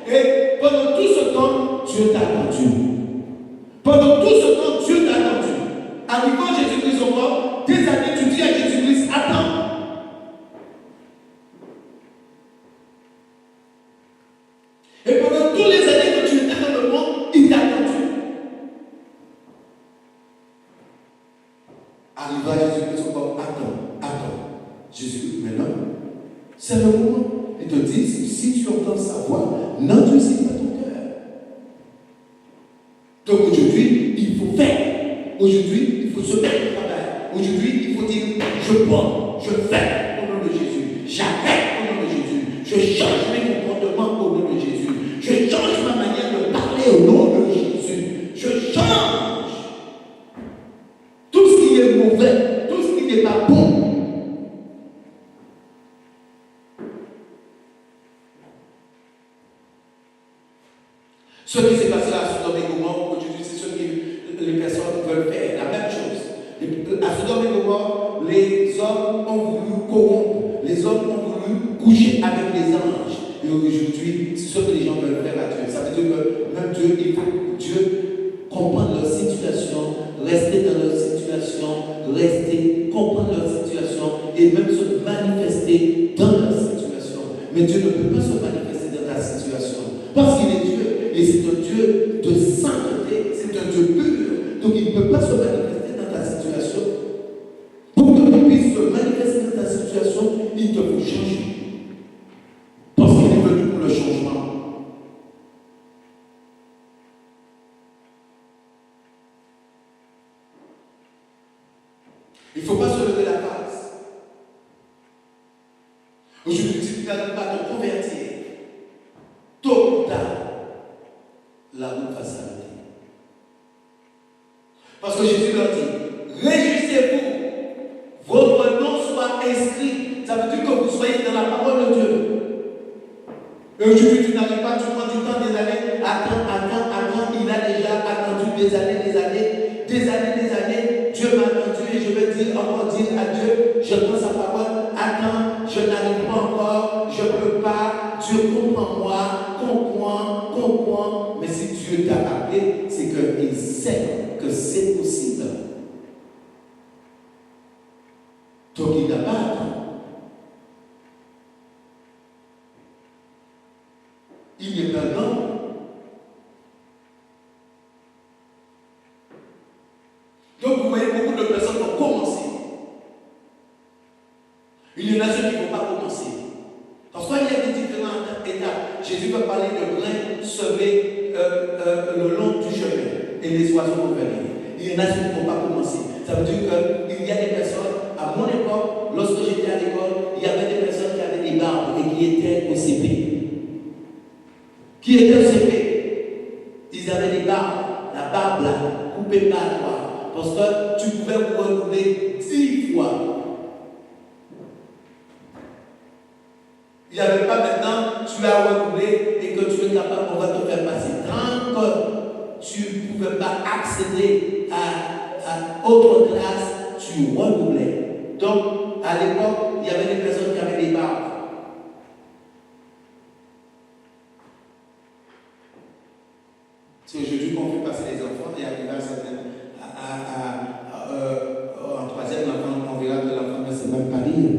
Et pendant tout ce temps, Dieu t'a attendu. Arrivant Jésus-Christ au corps, des années, tu dis à Jésus-Christ, attends. Et pendant toutes les années que tu étais dans le monde, il t'a attendu. Arriva Jésus-Christ au corps, attends. Jésus, maintenant, c'est le moment. Il te dit, si tu entends sa voix, n'endurcis pas ton cœur. Donc aujourd'hui, il faut faire. Aujourd'hui, il faut se mettre au travail. Aujourd'hui, il faut dire, je prends, je fais au nom de Jésus. J'arrête au nom de Jésus. Je change mes comportements au nom de Jésus. Je change ma manière de parler au nom de Jésus. Je change tout ce qui est mauvais, tout ce qui n'est pas bon. Ce qui s'est passé à Sodome et Gomorrhe, aujourd'hui, c'est ce que les personnes veulent faire. La même chose. À Sodome et Gomorrhe, les hommes ont voulu corrompre. Les hommes ont voulu coucher avec les anges. Et aujourd'hui, c'est ce que les gens veulent faire à Dieu. Ça veut dire que même Dieu, il faut Dieu comprendre leur situation, rester dans leur situation, comprendre leur situation et même se manifester dans leur situation. Mais Dieu ne peut pas se manifester dans ta situation parce qu'il est Dieu. Et c'est un Dieu de sainteté, c'est un Dieu pur. Donc il ne peut pas se manifester dans ta situation. Pour que tu puisses se manifester dans ta situation, il te faut changer. Parce qu'il est venu pour le changement. Il ne faut pas se lever la face. Aujourd'hui, si tu n'arrives pas à te convertir, tôt ou tard, la route va s'arrêter. Parce que Jésus leur dit, réjouissez-vous, votre nom soit inscrit. Ça veut dire que vous soyez dans la parole de Dieu. Et aujourd'hui, tu n'arrives pas, tu prends du temps, des années, attends, il a déjà attendu des années. Dieu m'a attendu et je vais dire à Dieu, je prends sa parole, attends, je n'arrive pas encore, je ne peux pas, Dieu comprends-moi, comprends. Mais si Dieu t'a appelé, c'est qu'il sait que c'est possible. Donc il n'a pas attendu. Il n'est pas l'homme. Donc vous voyez, beaucoup de personnes vont commencer. Il y en a ceux qui ne vont pas commencer. Parce qu'il y a des différentes étapes. Jésus va parler de grains semés le long du chemin. Et les oiseaux vont venir. Il y en a ceux qui ne vont pas commencer. Ça veut dire qu'il y a des personnes, à mon époque, lorsque j'étais à l'école, il y avait des personnes qui avaient des barbes et qui étaient au CP. Ils avaient des barbes, la barbe là, coupée par toi. Parce que tu pouvais vous renouveler 10 fois. Il n'y avait pas maintenant, tu as renouvelé et que tu es capable, on va te faire passer. Tant que tu ne pouvais pas accéder à autre classe, tu renouvelais. Donc, à l'époque, il y avait des personnes qui avaient des barbes. C'est aujourd'hui qu'on fait passer les enfants et arriver à certaines. En troisième, l'enfant, on verra que l'enfant ne sait même pas lire.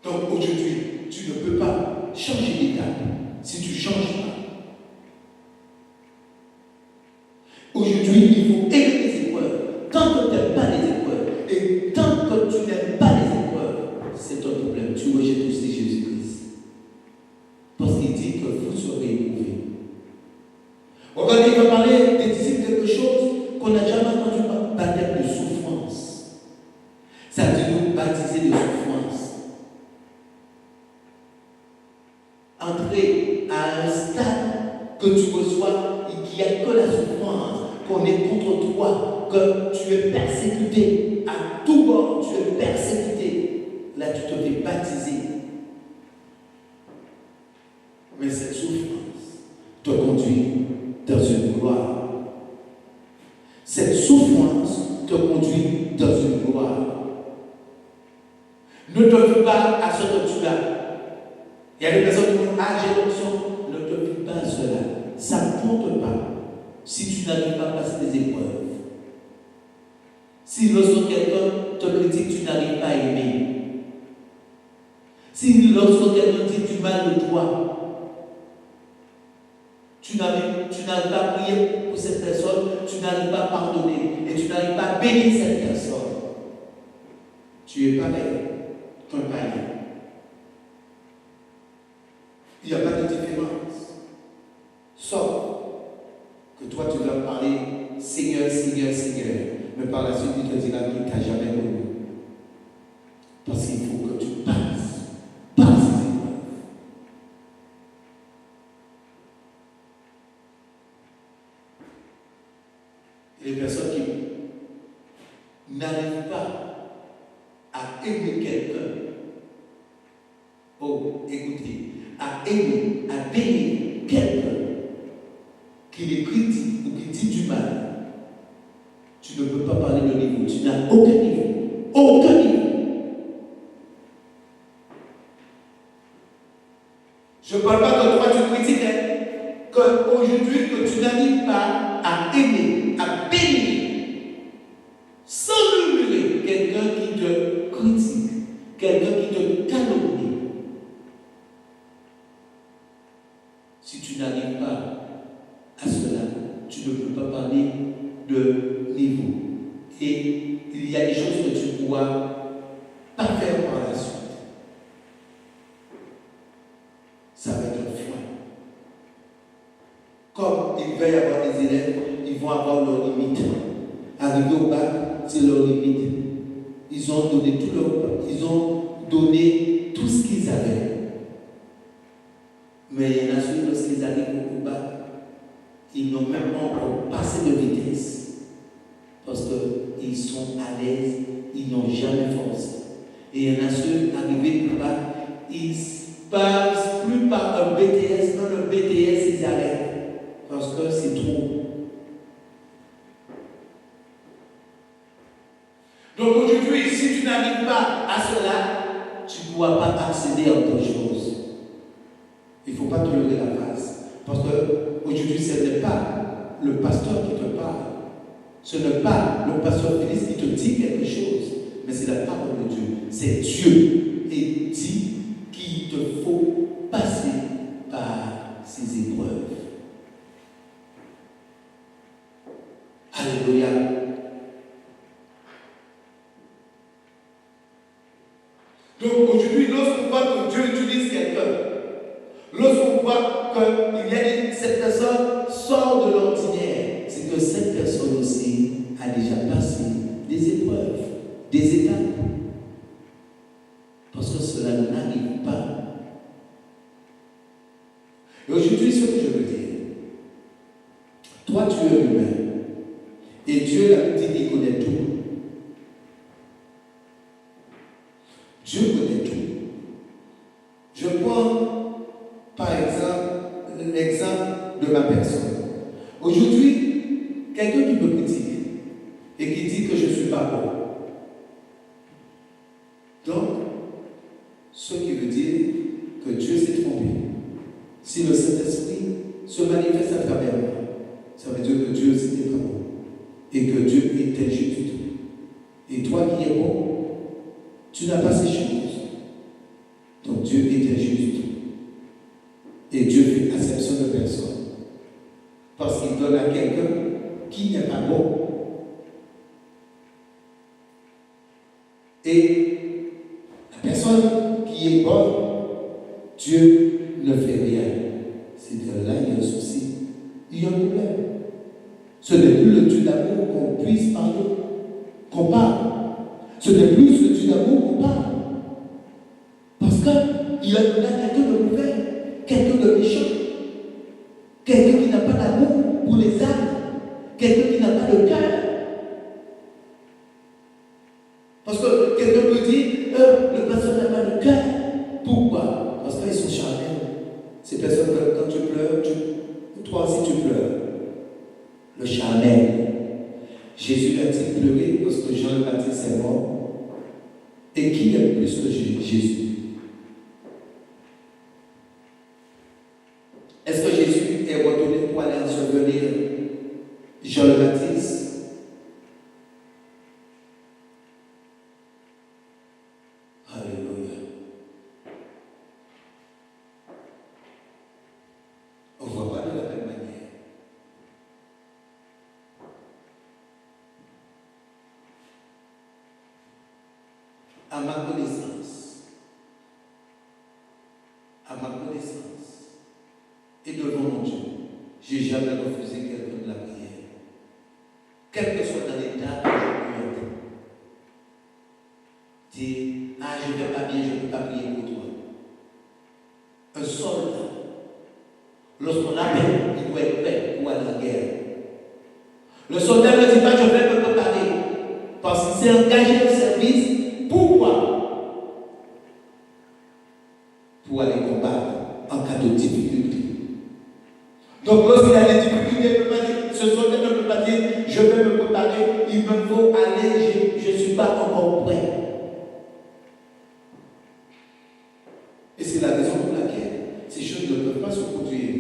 Donc aujourd'hui, tu ne peux pas changer d'étape si tu ne changes pas. Aujourd'hui, il faut aimer les épreuves. Tant que tu n'aimes pas les épreuves et tant que tu n'aimes pas les épreuves, c'est ton problème. Tu rejettes aussi Jésus-Christ. Parce qu'il dit que vous serez éprouvés. Regardez, il va parler des disciples quelque chose qu'on n'a jamais entendu, baptême de souffrance. Ça veut dire nous baptiser de souffrance. Entrer à un stade que tu reçois et qu'il n'y a que la souffrance, qu'on est contre toi, que tu es persécuté à tout bord, tu es persécuté. Là, tu te fais baptiser. Mais cette souffrance te conduit dans une gloire. Cette souffrance te conduit dans une gloire. Ne te fie pas à ce que tu as. Il y a des personnes qui disent, j'ai l'option. Ne te fie pas à cela. Ça ne compte pas si tu n'arrives pas à passer des épreuves. Si lorsque quelqu'un te critique, tu n'arrives pas à aimer. Si lorsque quelqu'un dit du mal de toi, tu n'arrives pas à prier pour cette personne, tu n'arrives pas à pardonner et tu n'arrives pas à bénir cette personne, tu es pareil qu'un païen. Il n'y a pas de différence. Sauf que toi, tu vas parler Seigneur, Seigneur, Seigneur. Mais par la suite, il te dira qu'il ne t'a jamais connu. Parce qu'il faut que tu passes par ces épreuves. Et les personnes qui n'arrivent pas à aimer quelqu'un, oh, écoutez, à aimer, à bénir quelqu'un qui les critique ou qui dit du mal, tu ne peux pas parler de niveau. Tu n'as aucun niveau. Aucun niveau. Je ne parle pas que toi tu critiques, qu'aujourd'hui que tu n'arrives pas à aimer, à bénir, sans murmurer quelqu'un qui te critique, quelqu'un qui te calomnie. Si tu n'arrives pas à cela, tu ne peux pas parler de niveau. Et il y a des choses que tu ne pourras pas faire par la suite. Ça va être un frein. Comme il va y avoir des élèves, ils vont avoir leurs limites. Arrivé au bac, c'est leur limite. Ils ont donné tout tout ce qu'ils avaient. Mais il y en a ceux, lorsqu'ils arrivent au bac, ils n'ont même pas encore passé de vitesse. Parce qu'ils sont à l'aise, ils n'ont jamais forcé. Et il y en a ceux arrivés au bac, ils ne passent plus par un BTS, dans le BTS, ils arrêtent. Parce que c'est trop. Donc aujourd'hui, si tu n'arrives pas à cela, tu ne pourras pas accéder à autre chose. Il ne faut pas te lever la face. Parce qu'aujourd'hui, ce n'est pas le pasteur qui te parle. Ce n'est pas le pasteur Félix qui te dit quelque chose. Mais c'est la parole de Dieu. C'est Dieu. Et dit qu'il te faut passer par ces épreuves. Alléluia. Donc aujourd'hui, lorsqu'on voit que Dieu utilise quelqu'un, lorsqu'on voit que cette personne sort de l'ordinaire, c'est que cette personne aussi a déjà passé des épreuves, des étapes. Parce que cela n'arrive pas. Et aujourd'hui, ce que je veux dire, toi tu es humain, et Dieu l'a dit qu'il connaît tout. Dieu connaît tout. Je prends par exemple l'exemple de ma personne. Aujourd'hui, quelqu'un qui me critique et qui dit que je ne suis pas bon. Donc, ce qui veut dire que Dieu s'est trompé. Si le Saint-Esprit se manifeste à travers moi, ça veut dire que Dieu n'était pas bon. Et que Dieu était juste. Et toi qui es bon, tu n'as pas ces choses. Donc Dieu était juste. Et Dieu fait acception de personne. Parce qu'il donne à quelqu'un qui n'est pas bon. Et la personne qui est bonne, Dieu ne fait rien. C'est de là il y a un souci. Il y a un problème. Ce n'est plus le Dieu d'amour qu'on puisse parler, qu'on parle. Ce n'est plus le Dieu d'amour qu'on parle. Parce qu'il a donné à quelqu'un de mauvais, quelqu'un de méchant, quelqu'un qui n'a pas d'amour pour les âmes, quelqu'un qui n'a pas de cœur. Parce que quelqu'un peut dire, le pasteur n'a pas de cœur. Pourquoi? Parce qu'ils sont charnels. Ces personnes, quand tu pleures, toi aussi tu pleures. Le charnel. Jésus a-t-il pleuré parce que Jean le Baptiste est mort? Et qui aime plus que Jésus? Est-ce que Jésus est retourné pour aller ensevelir Jean le Baptiste? Alléluia. On ne voit pas de la même manière. À ma connaissance, et devant mon Dieu, j'ai jamais refusé quelqu'un de la prière. Quel que soit dans l'état que je peux être. Dire, ah, je ne vais pas bien, je ne peux pas prier pour toi. Un soldat, lorsqu'on l'appelle, il doit être prêt pour aller à la guerre. Le soldat ne dit pas, je vais me préparer. Parce qu'il s'est engagé au service. Pourquoi? Pour aller combattre en cas de difficulté. Donc lorsqu'il y a des difficultés, ce soldat ne peut pas dire, je vais me préparer, il me faut aller, je ne suis pas encore prêt. Et c'est la raison pour laquelle ces choses ne peuvent pas se produire.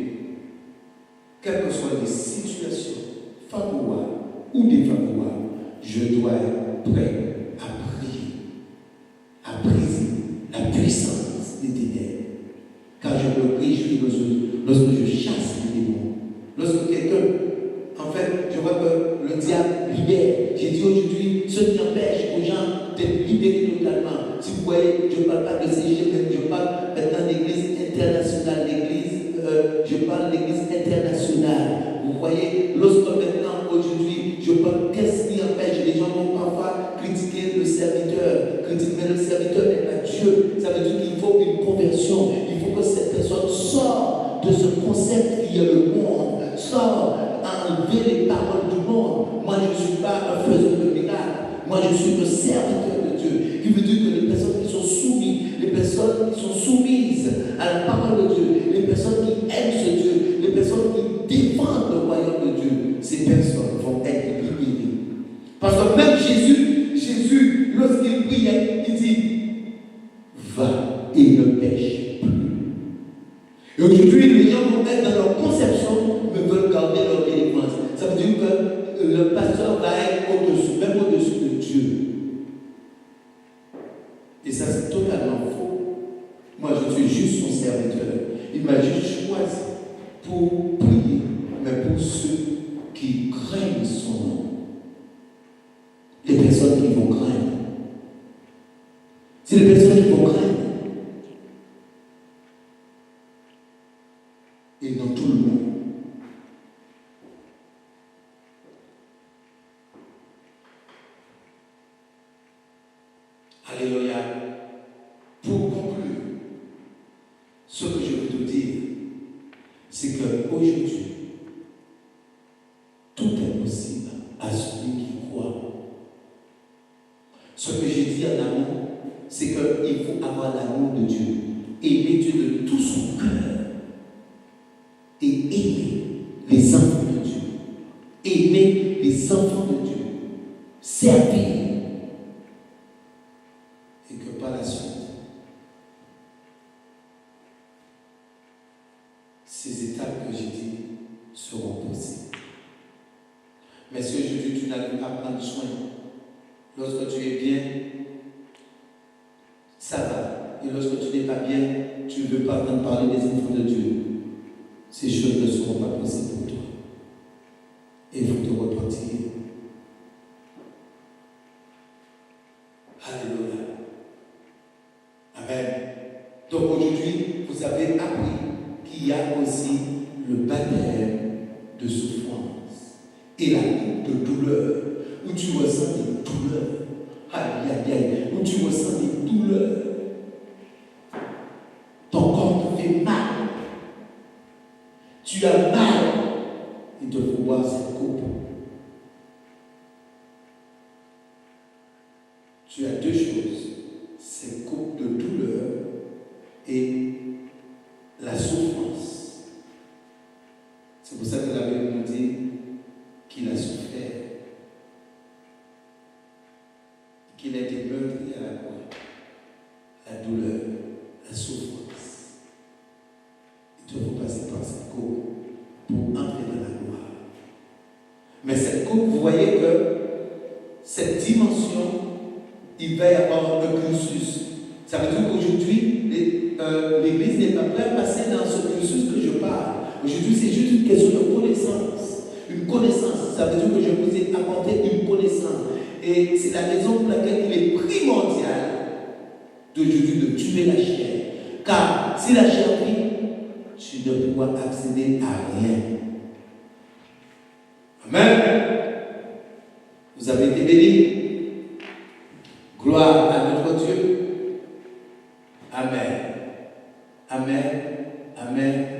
Quelles que soient les situations favorables ou défavorables, je dois être prêt à prier, à briser la puissance des ténèbres. Car je me réjouis lorsque je chasse les démons. Lorsque quelqu'un, en fait, je vois que le diable libère. J'ai dit aujourd'hui, ce qui empêche aux gens d'être libérés totalement. Si vous voyez, je ne parle pas de CG, je parle maintenant d'église internationale, je parle d'église internationale. Vous voyez, lorsque maintenant, aujourd'hui, je parle, qu'est-ce qui empêche? Les gens vont parfois critiquer le serviteur, mais le serviteur n'est pas Dieu. Ça veut dire qu'il faut une conversion. Il faut que cette personne sorte de ce concept qui est le monde, sorte à enlever les paroles du monde. Moi, je ne suis pas un faiseur de miracles. Moi, je suis un serviteur de Dieu. Qui veut dire que les personnes qui sont soumises, les personnes qui sont soumises à la parole de Dieu, les personnes qui aiment ce Dieu, les personnes qui défendent le royaume de Dieu, ces personnes vont être libérées. Parce que même Jésus, lorsqu'il priait, il dit, va et ne pêche plus. Et aujourd'hui, les gens vont être dans leur conception, mais veulent garder leur délivrance. Ça veut dire que le pasteur va être au-dessus, même au-dessus de Dieu. Et ça, c'est totalement faux. Moi, je suis juste son serviteur. Il m'a juste choisi pour prier, mais pour ceux qui craignent son nom. Les personnes qui vont craindre. C'est les personnes qui vont craindre. Et non tout le monde. Alléluia. Pour conclure, ce que je veux te dire, c'est qu'aujourd'hui, tout est possible à celui qui croit. Ce que j'ai dit en amont, c'est qu'il faut avoir l'amour de Dieu, aimer Dieu de tout son cœur et aimer les enfants de Dieu, aimer les enfants de Dieu, servir. Et que par la suite, ces étapes que j'ai dit seront possibles. Mais ce que je dis, tu n'arrives pas à prendre soin. Lorsque tu es bien, ça va. Et lorsque tu n'es pas bien, tu ne veux pas entendre parler des enfants de Dieu. Ces choses ne seront pas possibles pour toi. Et il faut te repentir. Alléluia. Amen. Donc aujourd'hui, vous avez appris qu'il y a aussi le baptême de souffrance et la coupe de douleur, où tu ressens des douleurs. Aïe, aïe, aïe, où tu ressens des douleurs. Ton corps te fait mal. Tu as mal. Il te faut boire cette coupe. Tu as deux choses. Cette coupe de douleur et la souffrance. C'est pour ça que la Bible nous dit qu'il a souffert, qu'il a été meurtri à la croix. La douleur, la souffrance. Il te faut passer par cette coupe pour entrer dans la gloire. Mais cette coupe, vous voyez que cette dimension, il va y avoir un cursus. Ça veut dire qu'aujourd'hui, l'Église n'est pas prête à passer dans ce cursus que je parle. Aujourd'hui, c'est juste une question de connaissance. Une connaissance, ça veut dire que je vous ai apporté une connaissance. Et c'est la raison pour laquelle il est primordial d'aujourd'hui de tuer la chair. Car si la chair vit, tu ne pourras accéder à rien. Amen. Vous avez été bénis. Gloire à notre Dieu. Amen. Amen. Amen.